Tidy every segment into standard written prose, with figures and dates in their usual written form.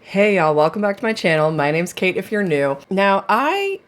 Hey y'all, welcome back to my channel. My name's Kate if you're new. Now, I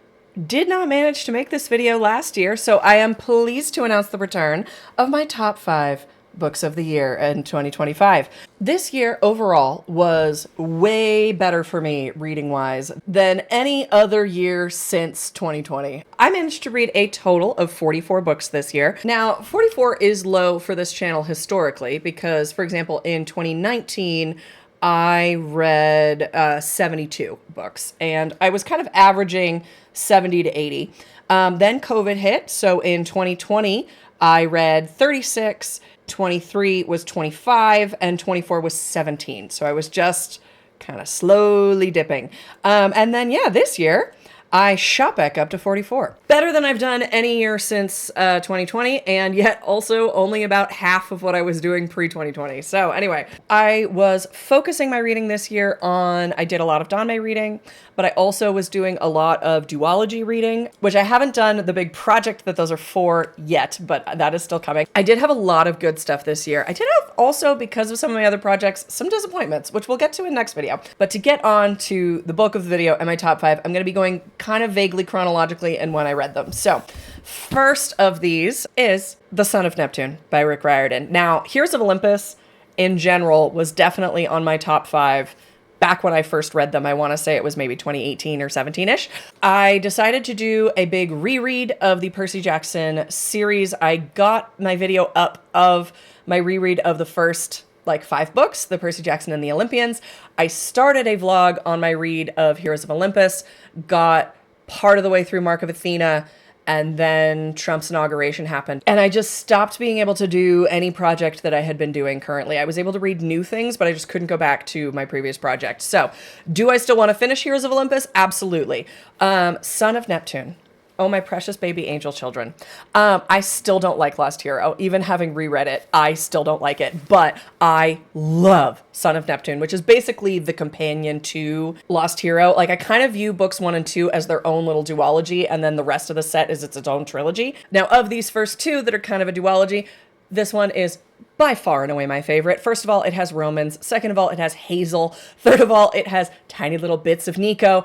did not manage to make this video last year, so I am pleased to announce the return of my top 5 books of the year in 2025. This year overall was way better for me reading-wise than any other year since 2020. I managed to read a total of 44 books this year. Now, 44 is low for this channel historically because, for example, in 2019, I read 72 books, and I was kind of averaging 70 to 80. Then COVID hit, so in 2020, I read 36, 23 was 25, and 24 was 17. So I was just kind of slowly dipping. And then, yeah, this year, I shot back up to 44. Better than I've done any year since 2020, and yet also only about half of what I was doing pre-2020. So anyway, I was focusing my reading this year on, I did a lot of Danmei reading, but I also was doing a lot of duology reading, which I haven't done the big project that those are for yet, but that is still coming. I did have a lot of good stuff this year. I did have also, because of some of my other projects, some disappointments, which we'll get to in next video. But to get on to the bulk of the video and my top 5, I'm going to be going kind of vaguely chronologically and when I read them. So first of these is The Son of Neptune by Rick Riordan. Now, Heroes of Olympus in general was definitely on my top 5 back when I first read them. I want to say it was maybe 2018 or 17-ish. I decided to do a big reread of the Percy Jackson series. I got my video up of my reread of the first 5 books, the Percy Jackson and the Olympians. I started a vlog on my read of Heroes of Olympus, got part of the way through Mark of Athena, and then Trump's inauguration happened. And I just stopped being able to do any project that I had been doing currently. I was able to read new things, but I just couldn't go back to my previous project. So, do I still want to finish Heroes of Olympus? Absolutely. Son of Neptune. Oh, my precious baby angel children. I still don't like Lost Hero. Even having reread it, I still don't like it. But I love Son of Neptune, which is basically the companion to Lost Hero. I kind of view books 1 and 2 as their own little duology, and then the rest of the set is its own trilogy. Now, of these first 2 that are kind of a duology, this one is by far and away my favorite. First of all, it has Romans. Second of all, it has Hazel. Third of all, it has tiny little bits of Nico.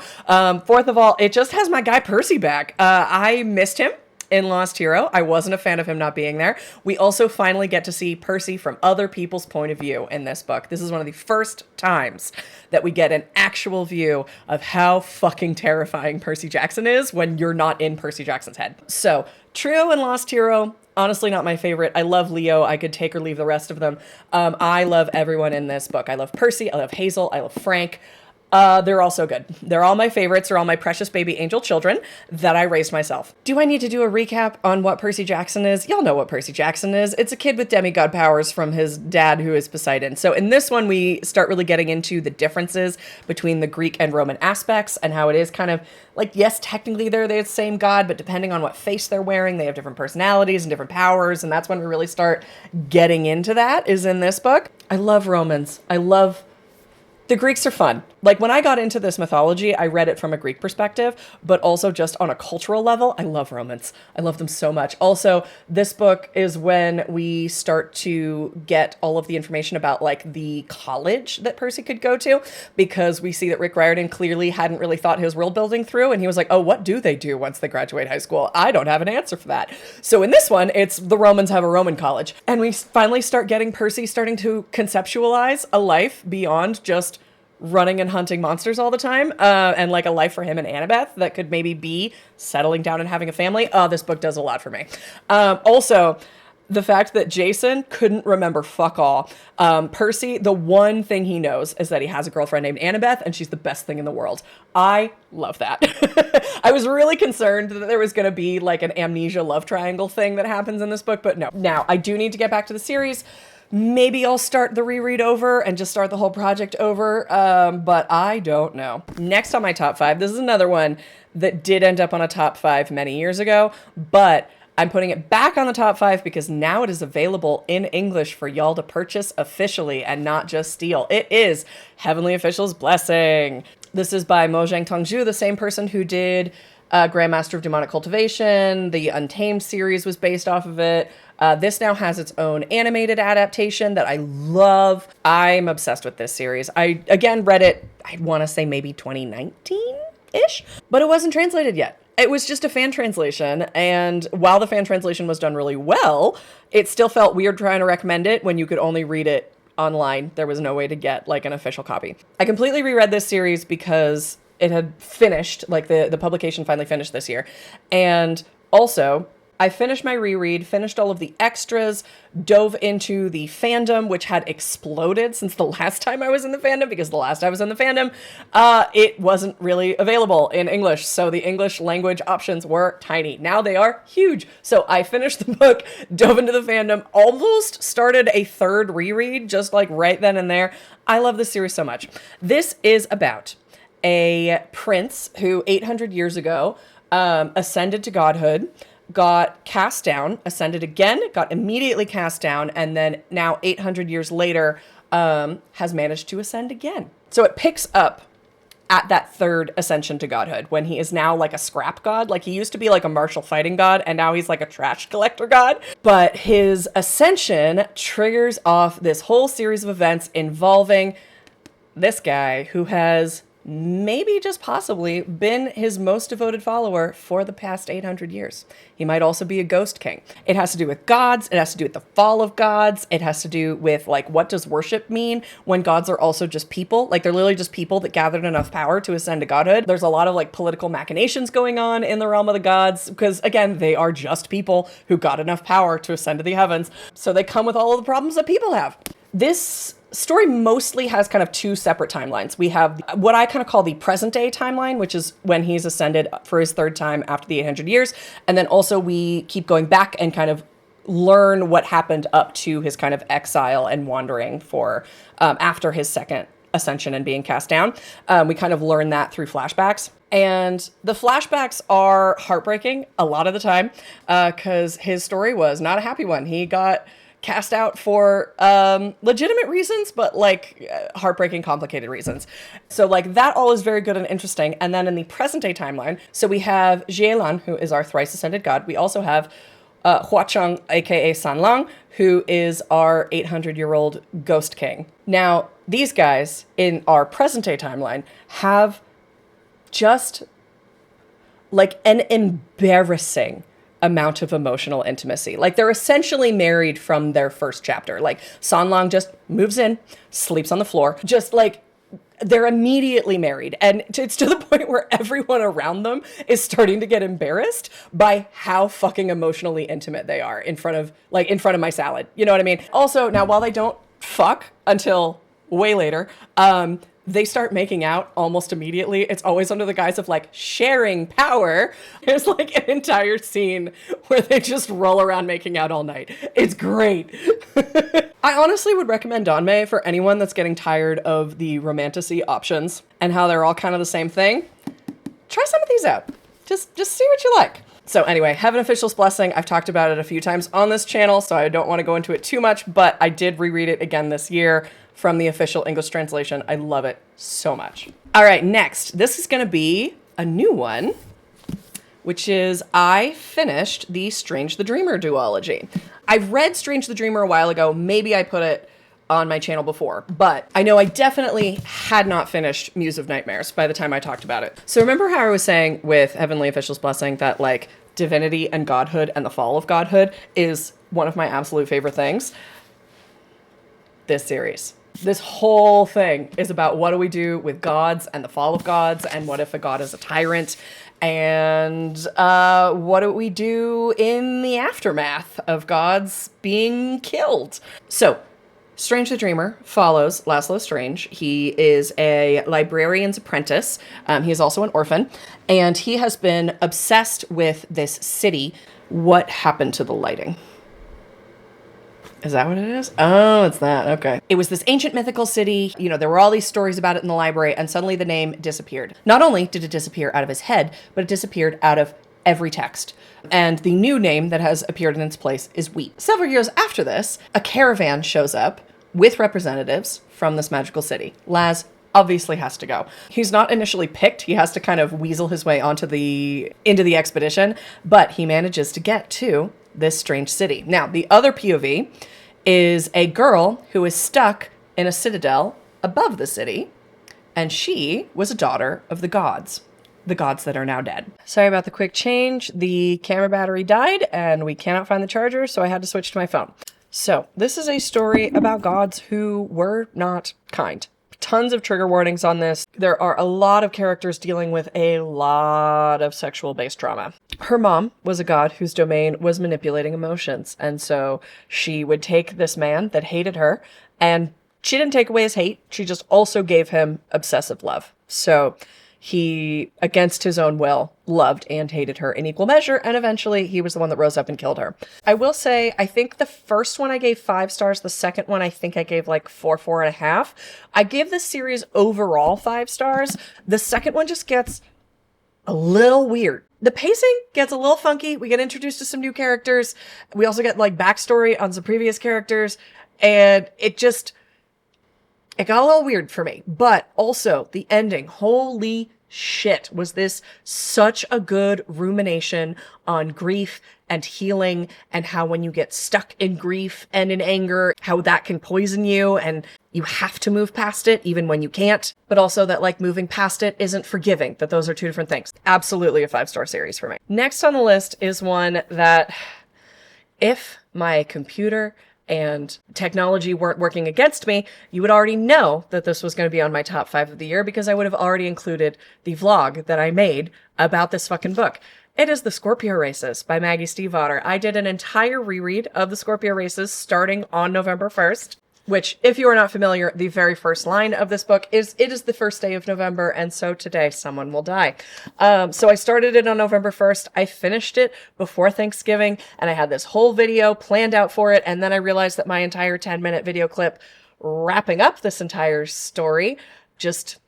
Fourth of all, it just has my guy Percy back. I missed him in Lost Hero. I wasn't a fan of him not being there. We also finally get to see Percy from other people's point of view in this book. This is one of the first times that we get an actual view of how fucking terrifying Percy Jackson is when you're not in Percy Jackson's head. So, Trio and Lost Hero, honestly not my favorite. I love Leo. I could take or leave the rest of them. I love everyone in this book. I love Percy. I love Hazel. I love Frank. They're all so good. They're all my favorites. They're all my precious baby angel children that I raised myself. Do I need to do a recap on what Percy Jackson is? Y'all know what Percy Jackson is. It's a kid with demigod powers from his dad, who is Poseidon. So in this one, we start really getting into the differences between the Greek and Roman aspects and how it is kind of yes, technically they're the same god, but depending on what face they're wearing, they have different personalities and different powers. And that's when we really start getting into that, is in this book. I love Romans. The Greeks are fun. When I got into this mythology, I read it from a Greek perspective, but also just on a cultural level, I love Romans. I love them so much. Also, this book is when we start to get all of the information about the college that Percy could go to, because we see that Rick Riordan clearly hadn't really thought his world building through, and he was like, oh, what do they do once they graduate high school? I don't have an answer for that. So in this one, it's the Romans have a Roman college. And we finally start getting Percy starting to conceptualize a life beyond just running and hunting monsters all the time, and a life for him and Annabeth that could maybe be settling down and having a family. Oh, this book does a lot for me. Also, the fact that Jason couldn't remember fuck all. Percy, the one thing he knows is that he has a girlfriend named Annabeth, and she's the best thing in the world. I love that. I was really concerned that there was going to be an amnesia love triangle thing that happens in this book, but no. Now, I do need to get back to the series. Maybe I'll start the reread over and just start the whole project over, but I don't know. Next on my top 5, this is another one that did end up on a top 5 many years ago, but I'm putting it back on the top 5 because now it is available in English for y'all to purchase officially and not just steal. It is Heavenly Official's Blessing. This is by Mojang Tongju, the same person who did Grandmaster of Demonic Cultivation. The Untamed series was based off of it. This now has its own animated adaptation that I love. I'm obsessed with this series. I, again, read it, I want to say maybe 2019-ish, but it wasn't translated yet. It was just a fan translation, and while the fan translation was done really well, it still felt weird trying to recommend it when you could only read it online. There was no way to get like an official copy. I completely reread this series because it had finished, like the publication finally finished this year. And also, I finished my reread, finished all of the extras, dove into the fandom, which had exploded since the last time I was in the fandom, because the last I was in the fandom, it wasn't really available in English. So the English language options were tiny. Now they are huge. So I finished the book, dove into the fandom, almost started a third reread, just like right then and there. I love this series so much. This is about a prince who 800 years ago ascended to godhood, got cast down, ascended again, got immediately cast down, and then now 800 years later has managed to ascend again. So it picks up at that third ascension to godhood, when he is now like a scrap god. Like, he used to be like a martial fighting god, and now he's like a trash collector god. But his ascension triggers off this whole series of events involving this guy who has maybe just possibly been his most devoted follower for the past 800 years. He might also be a ghost king. It has to do with gods. It has to do with the fall of gods. It has to do with, like, what does worship mean when gods are also just people? Like, they're literally just people that gathered enough power to ascend to godhood. There's a lot of, like, political machinations going on in the realm of the gods because, again, they are just people who got enough power to ascend to the heavens. So they come with all of the problems that people have. This story mostly has kind of two separate timelines. We have what I kind of call the present day timeline, which is when he's ascended for his third time after the 800 years. And then also we keep going back and kind of learn what happened up to his kind of exile and wandering for after his second ascension and being cast down. We kind of learn that through flashbacks. And the flashbacks are heartbreaking a lot of the time because his story was not a happy one. He got cast out for legitimate reasons, but like heartbreaking, complicated reasons. So like that all is very good and interesting. And then in the present day timeline, so we have Jielan, who is our thrice ascended god. We also have Huacheng, aka Sanlang, who is our 800-year-old ghost king. Now, these guys in our present day timeline have just like an embarrassing amount of emotional intimacy. Like, they're essentially married from their first chapter. Like, Sanlang just moves in, sleeps on the floor, just like they're immediately married. And it's to the point where everyone around them is starting to get embarrassed by how fucking emotionally intimate they are in front of my salad. You know what I mean? Also, now, while they don't fuck until way later, they start making out almost immediately. It's always under the guise of like sharing power. There's like an entire scene where they just roll around making out all night. It's great. I honestly would recommend Danmei for anyone that's getting tired of the romantasy options and how they're all kind of the same thing. Try some of these out. Just see what you like. So anyway, Heaven Official's Blessing. I've talked about it a few times on this channel, so I don't want to go into it too much, but I did reread it again this year from the official English translation. I love it so much. All right, next. This is going to be a new one, which is I finished the Strange the Dreamer duology. I've read Strange the Dreamer a while ago. Maybe I put it on my channel before, but I know I definitely had not finished Muse of Nightmares by the time I talked about it. So remember how I was saying with Heavenly Official's Blessing that like divinity and godhood and the fall of godhood is one of my absolute favorite things? This series. This whole thing is about what do we do with gods and the fall of gods, and what if a god is a tyrant, and what do we do in the aftermath of gods being killed? So, Strange the Dreamer follows Laszlo Strange. He is a librarian's apprentice. He is also an orphan, and he has been obsessed with this city. What happened to the lighting? Is that what it is? Oh, it's that. Okay. It was this ancient mythical city. You know, there were all these stories about it in the library, and suddenly the name disappeared. Not only did it disappear out of his head, but it disappeared out of every text. And the new name that has appeared in its place is Wheat. Several years after this, a caravan shows up with representatives from this magical city. Laz obviously has to go. He's not initially picked. He has to kind of weasel his way into the expedition, but he manages to get to this strange city. Now, the other POV is a girl who is stuck in a citadel above the city, and she was a daughter of the gods that are now dead. Sorry about the quick change. The camera battery died and we cannot find the charger, so I had to switch to my phone. So this is a story about gods who were not kind. Tons of trigger warnings on this. There are a lot of characters dealing with a lot of sexual-based trauma. Her mom was a god whose domain was manipulating emotions, and so she would take this man that hated her, and she didn't take away his hate, she just also gave him obsessive love. So he, against his own will, loved and hated her in equal measure, and eventually he was the one that rose up and killed her. I will say, I think the first one I gave 5 stars, the second one I think I gave like 4.5. I give this series overall 5 stars. The second one just gets a little weird. The pacing gets a little funky. We get introduced to some new characters. We also get like backstory on some previous characters, and it got a little weird for me. But also the ending, holy shit, was this such a good rumination on grief and healing, and how when you get stuck in grief and in anger, how that can poison you and you have to move past it even when you can't. But also that like moving past it isn't forgiving, that those are two different things. Absolutely a 5-star series for me. Next on the list is one that if my computer and technology weren't working against me, you would already know that this was going to be on my top 5 of the year, because I would have already included the vlog that I made about this fucking book. It is The Scorpio Races by Maggie Stiefvater. I did an entire reread of The Scorpio Races starting on November 1st. Which, if you are not familiar, the very first line of this book is, "It is the first day of November, and so today someone will die." So I started it on November 1st. I finished it before Thanksgiving, and I had this whole video planned out for it, and then I realized that my entire 10-minute video clip wrapping up this entire story just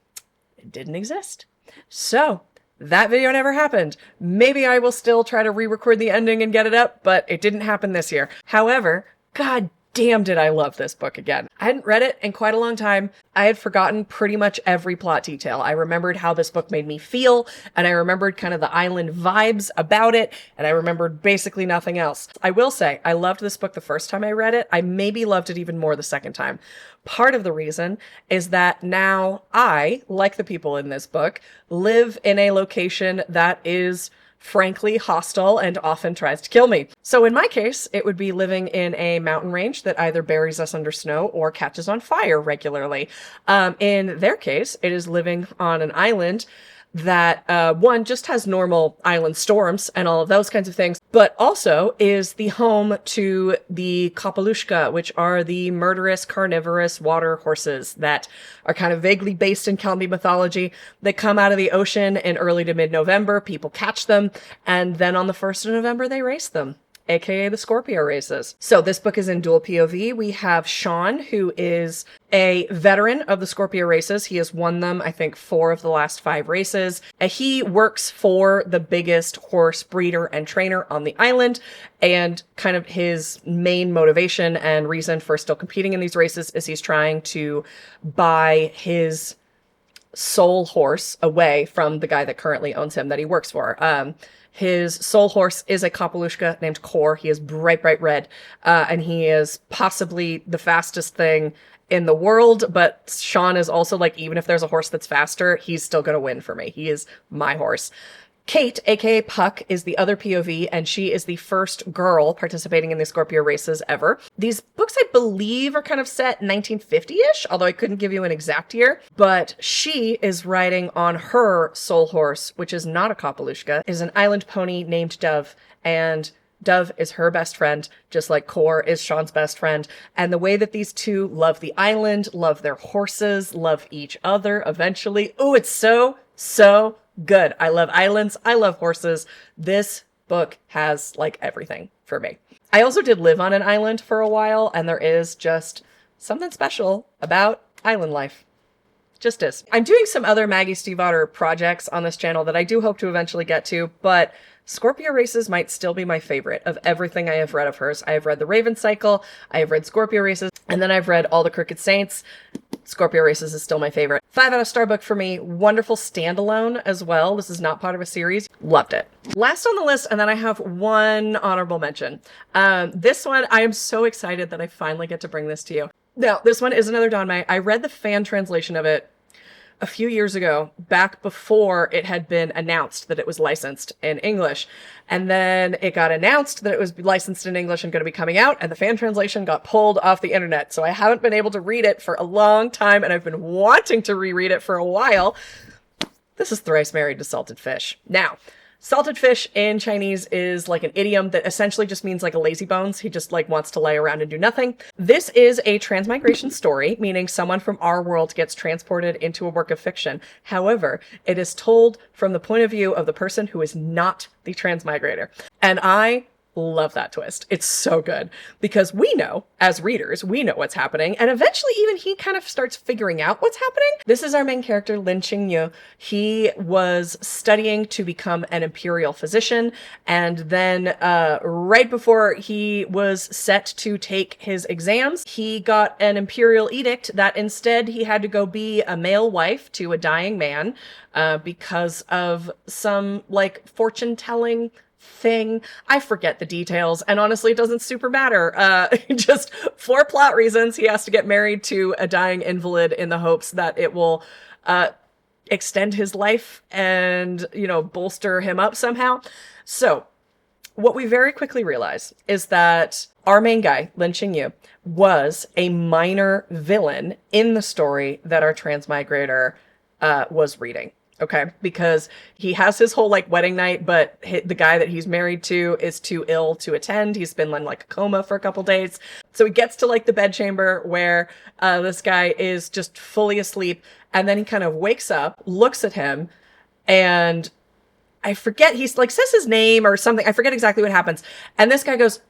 didn't exist. So that video never happened. Maybe I will still try to re-record the ending and get it up, but it didn't happen this year. However, God damn did I love this book again. I hadn't read it in quite a long time. I had forgotten pretty much every plot detail. I remembered how this book made me feel, and I remembered kind of the island vibes about it, and I remembered basically nothing else. I will say, I loved this book the first time I read it. I maybe loved it even more the second time. Part of the reason is that now I, like the people in this book, live in a location that is frankly hostile and often tries to kill me. So in my case, it would be living in a mountain range that either buries us under snow or catches on fire regularly. In their case, it is living on an island that one just has normal island storms and all of those kinds of things, but also is the home to the Kapalushka, which are the murderous, carnivorous water horses that are kind of vaguely based in Kelpie mythology. They come out of the ocean in early to mid-November, people catch them, and then on the 1st of November they race them, aka the Scorpio Races. So this book is in dual POV. We have Sean, who is a veteran of the Scorpio Races. He has won them, I think, 4 of the last 5 races. He works for the biggest horse breeder and trainer on the island, and kind of his main motivation and reason for still competing in these races is he's trying to buy his soul horse away from the guy that currently owns him that he works for. His soul horse is a Kapalushka named Kor. He is bright, bright red, and he is possibly the fastest thing in the world, but Sean is also like, even if there's a horse that's faster, he's still gonna win for me. He is my horse. Kate, aka Puck, is the other POV, and she is the first girl participating in the Scorpio Races ever. These books, I believe, are kind of set 1950-ish, although I couldn't give you an exact year. But she is riding on her soul horse, which is not a Kapalushka, is an island pony named Dove, and Dove is her best friend, just like Kor is Sean's best friend. And the way that these two love the island, love their horses, love each other eventually. Oh, it's so good. I love islands. I love horses. This book has like everything for me. I also did live on an island for a while, and there is just something special about island life. Just is. I'm doing some other Maggie Stiefvater projects on this channel that I do hope to eventually get to, but Scorpio Races might still be my favorite of everything I have read of hers. I have read The Raven Cycle, I have read Scorpio Races, and then I've read All the Crooked Saints. Scorpio Races is still my favorite. 5 out of star book for me. Wonderful standalone as well. This is not part of a series. Loved it. Last on the list, and then I have one honorable mention. This one, I am so excited that I finally get to bring this to you. Now, this one is another Danmei. I read the fan translation of it a few years ago, back before it had been announced that it was licensed in English. And then it got announced that it was licensed in English and going to be coming out, and the fan translation got pulled off the internet. So I haven't been able to read it for a long time, and I've been wanting to reread it for a while. This is Thrice Married to Salted Fish. Now, salted fish in Chinese is like an idiom that essentially just means like a lazy bones. He just like wants to lay around and do nothing. This is a transmigration story, meaning someone from our world gets transported into a work of fiction. However, it is told from the point of view of the person who is not the transmigrator. And I love that twist. It's so good because we know, as readers, we know what's happening, and eventually even he kind of starts figuring out what's happening. This is our main character, Lin Qingyu. He was studying to become an imperial physician, and then right before he was set to take his exams, he got an imperial edict that instead he had to go be a male wife to a dying man because of some like fortune-telling thing. I forget the details, and honestly, it doesn't super matter. Just for plot reasons, he has to get married to a dying invalid in the hopes that it will extend his life and, you know, bolster him up somehow. So, what we very quickly realize is that our main guy, Lin Qingyu, was a minor villain in the story that our transmigrator was reading. Okay, because he has his whole like wedding night, but the guy that he's married to is too ill to attend. He's been in like a coma for a couple days. So he gets to like the bedchamber where this guy is just fully asleep. And then he kind of wakes up, looks at him, and I forget, he's like says his name or something. I forget exactly what happens. And this guy goes,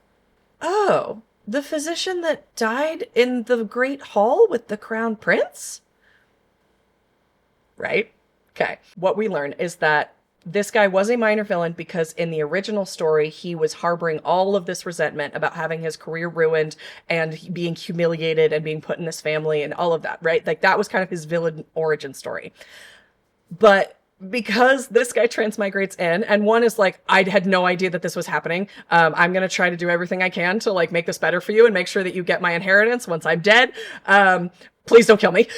"Oh, the physician that died in the Great Hall with the Crown Prince?" Right? Okay, what we learn is that this guy was a minor villain because in the original story, he was harboring all of this resentment about having his career ruined and being humiliated and being put in this family and all of that, right? Like that was kind of his villain origin story. But because this guy transmigrates in, and one is like, I had no idea that this was happening. I'm going to try to do everything I can to like make this better for you and make sure that you get my inheritance once I'm dead. Please don't kill me.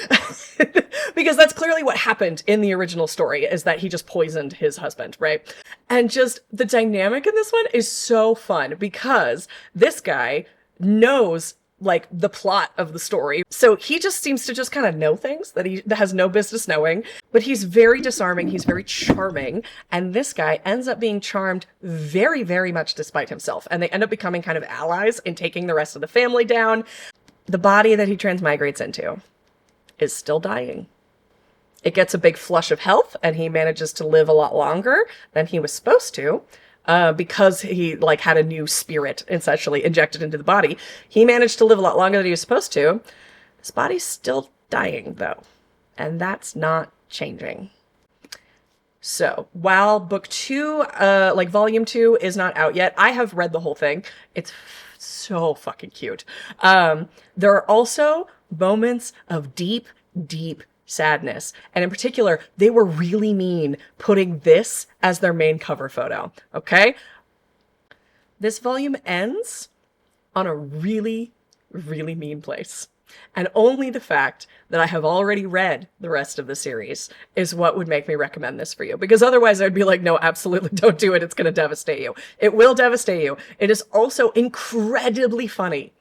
Because that's clearly what happened in the original story, is that he just poisoned his husband, right? And just the dynamic in this one is so fun because this guy knows like the plot of the story. So he just seems to just kind of know things that he has no business knowing, but he's very disarming. He's very charming. And this guy ends up being charmed very, very much despite himself. And they end up becoming kind of allies in taking the rest of the family down. The body that he transmigrates into is still dying. It gets a big flush of health, and he manages to live a lot longer than he was supposed to, because he like had a new spirit essentially injected into the body. He managed to live a lot longer than he was supposed to. His body's still dying though, and that's not changing. So while book 2, like volume 2 is not out yet, I have read the whole thing. It's so fucking cute. There are also moments of deep, deep sadness. And in particular, they were really mean putting this as their main cover photo. Okay? This volume ends on a really, really mean place. And only the fact that I have already read the rest of the series is what would make me recommend this for you. Because otherwise I'd be like, no, absolutely don't do it. It's going to devastate you. It will devastate you. It is also incredibly funny.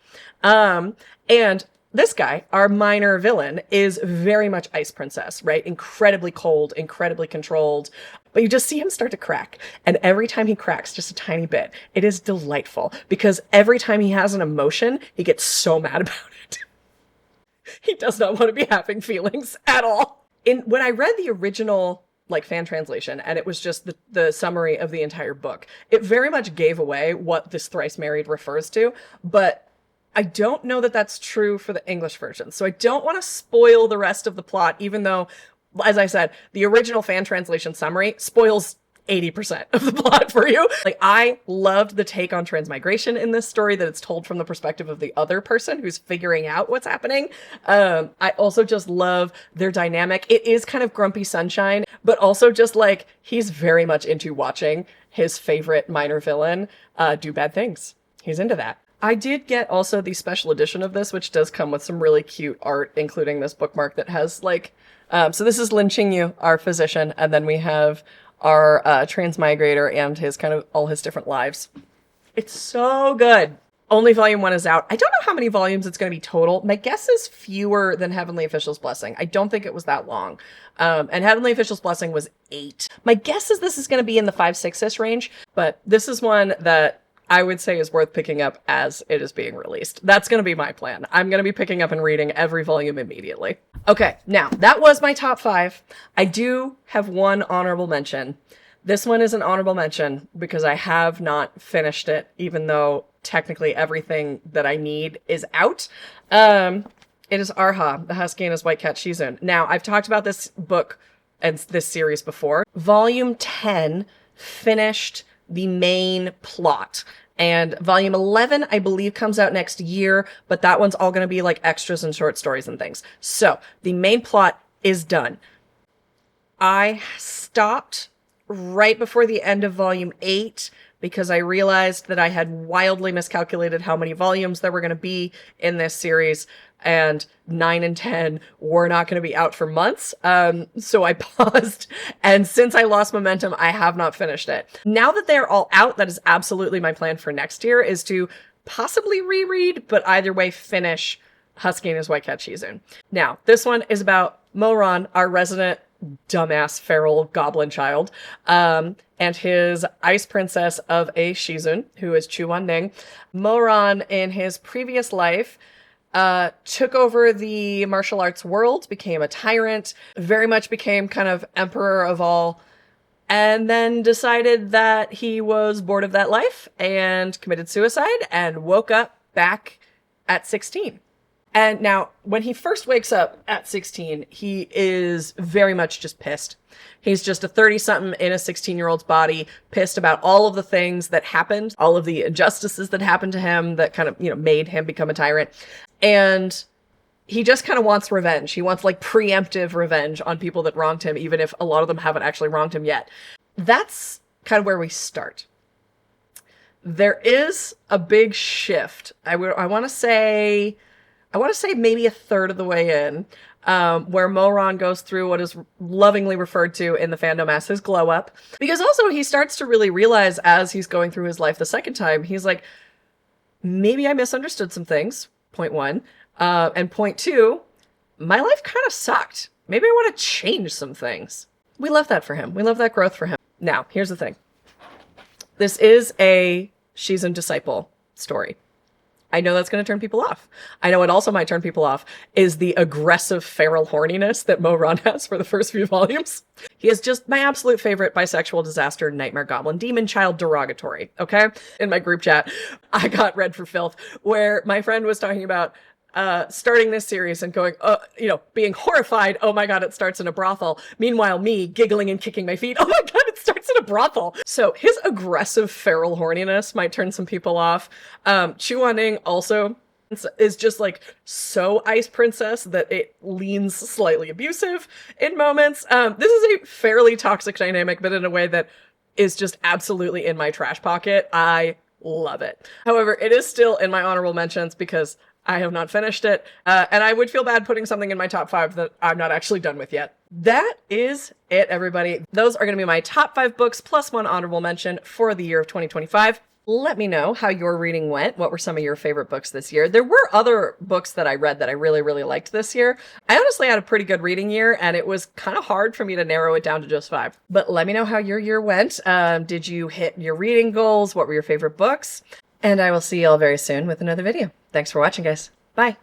And this guy, our minor villain, is very much Ice Princess, right? Incredibly cold, incredibly controlled. But you just see him start to crack. And every time he cracks just a tiny bit, it is delightful. Because every time he has an emotion, he gets so mad about it. He does not want to be having feelings at all. When I read the original like fan translation, and it was just the summary of the entire book, it very much gave away what this Thrice Married refers to, but I don't know that that's true for the English version. So I don't want to spoil the rest of the plot, even though, as I said, the original fan translation summary spoils 80% of the plot for you. Like, I loved the take on transmigration in this story, that it's told from the perspective of the other person who's figuring out what's happening. I also just love their dynamic. It is kind of grumpy sunshine, but also just like, he's very much into watching his favorite minor villain do bad things. He's into that. I did get also the special edition of this, which does come with some really cute art, including this bookmark that has like, so this is Lin Qingyu, our physician, and then we have our transmigrator and his kind of all his different lives. It's so good. Only volume 1 is out. I don't know how many volumes it's going to be total. My guess is fewer than Heavenly Official's Blessing. I don't think it was that long. And Heavenly Official's Blessing was 8. My guess is this is going to be in the 5-6-ish range, but this is one that I would say is worth picking up as it is being released. That's going to be my plan. I'm going to be picking up and reading every volume immediately. Okay, now that was my top 5. I do have one honorable mention. This one is an honorable mention because I have not finished it, even though technically everything that I need is out. It is Arha, the Husky and his White Cat Shizun. Now, I've talked about this book and this series before. Volume 10 finished the main plot. And volume 11, I believe, comes out next year, but that one's all going to be like extras and short stories and things. So the main plot is done. I stopped right before the end of volume 8 because I realized that I had wildly miscalculated how many volumes there were going to be in this series, and 9 and 10 were not going to be out for months. So I paused, and since I lost momentum, I have not finished it. Now that they're all out, that is absolutely my plan for next year, is to possibly reread, but either way finish Husky and his White Cat Shizun. Now, this one is about Moran, our resident dumbass feral goblin child, and his ice princess of a Shizun, who is Chu Wan-ning. Moran, in his previous life, took over the martial arts world, became a tyrant, very much became kind of emperor of all, and then decided that he was bored of that life and committed suicide and woke up back at 16. And now, when he first wakes up at 16, he is very much just pissed. He's just a 30-something in a 16-year-old's body, pissed about all of the things that happened, all of the injustices that happened to him that kind of, made him become a tyrant. And he just kind of wants revenge. He wants, like, preemptive revenge on people that wronged him, even if a lot of them haven't actually wronged him yet. That's kind of where we start. There is a big shift. I want to say maybe a third of the way in, where Moran goes through what is lovingly referred to in the fandom as his glow up. Because also he starts to really realize as he's going through his life the second time, he's like, maybe I misunderstood some things, point 1. And point 2, my life kind of sucked. Maybe I want to change some things. We love that for him. We love that growth for him. Now, here's the thing. This is a Shizun disciple story. I know that's going to turn people off. I know what also might turn people off is the aggressive feral horniness that Moran has for the first few volumes. He is just my absolute favorite bisexual disaster nightmare goblin demon child derogatory, okay? In my group chat, I got read for filth, where my friend was talking about starting this series and going, being horrified, oh my god, it starts in a brothel. Meanwhile, me giggling and kicking my feet, oh my god, it starts in a brothel. So his aggressive feral horniness might turn some people off. Chu Wan-ning also is just like so ice princess that it leans slightly abusive in moments. This is a fairly toxic dynamic, but in a way that is just absolutely in my trash pocket. I love it. However, it is still in my honorable mentions because I have not finished it, and I would feel bad putting something in my top 5 that I'm not actually done with yet. That is it, everybody. Those are going to be my top 5 books plus one honorable mention for the year of 2025. Let me know how your reading went. What were some of your favorite books this year? There were other books that I read that I really, really liked this year. I honestly had a pretty good reading year, and it was kind of hard for me to narrow it down to just 5. But let me know how your year went. Did you hit your reading goals? What were your favorite books? And I will see you all very soon with another video. Thanks for watching, guys. Bye.